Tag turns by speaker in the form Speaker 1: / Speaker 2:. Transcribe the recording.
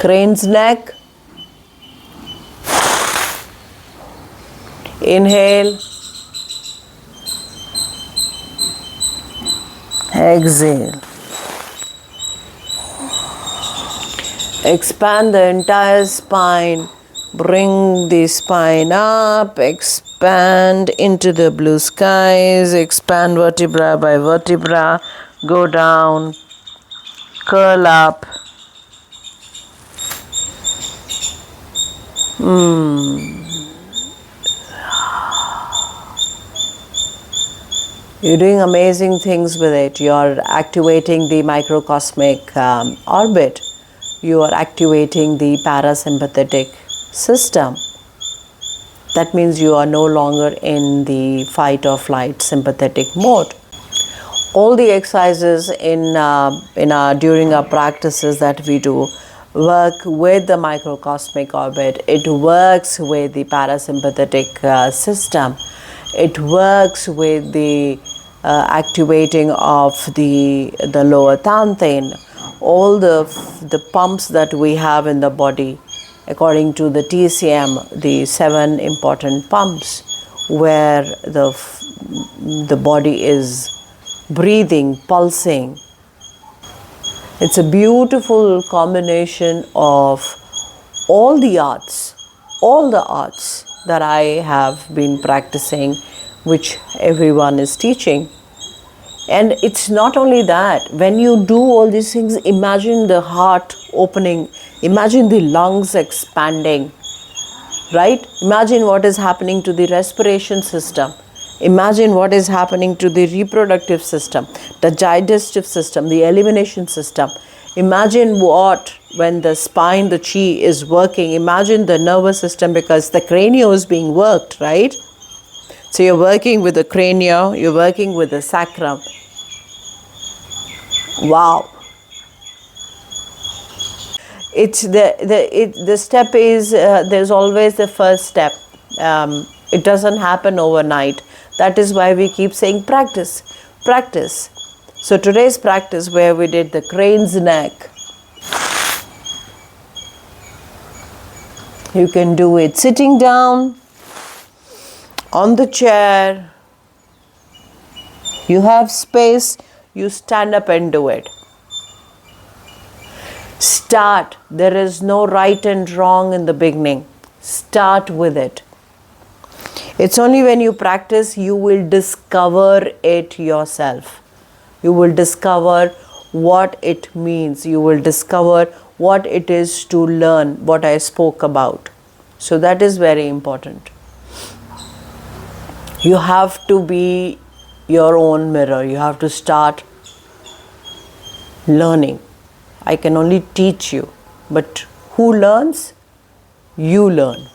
Speaker 1: crane's neck. Inhale. Exhale. Expand the entire spine. Bring the spine up. Expand into the blue skies. Expand vertebra by vertebra. Go down. Curl up. You're doing amazing things with it. You're activating the microcosmic orbit. You are activating the parasympathetic system. That means you are no longer in the fight or flight sympathetic mode. All the exercises during our practices that we do work with the microcosmic orbit. It works with the parasympathetic system. It works with the activating of the lower tantin. All the pumps that we have in the body, according to the TCM, the 7 important pumps, where the body is breathing, pulsing. It's a beautiful combination of all the arts that I have been practicing, which everyone is teaching. And it's not only that. When you do all these things, imagine the heart opening, imagine the lungs expanding, right? Imagine what is happening to the respiration system. Imagine what is happening to the reproductive system, the digestive system, the elimination system. Imagine what, when the spine, the chi is working, imagine the nervous system, because the cranium is being worked, right? So you're working with the cranium, you're working with the sacrum. Wow. It's the step is, there's always the first step. It doesn't happen overnight. That is why we keep saying practice, practice. So today's practice, where we did the crane's neck, you can do it sitting down, on the chair. You have space, you stand up and do it. Start. There is no right and wrong in the beginning. Start with it. It's only when you practice you will discover it yourself. You will discover what it means. You will discover what it is to learn, what I spoke about. So that is very important. You have to be your own mirror. You have to start learning. I can only teach you, but who learns? You learn.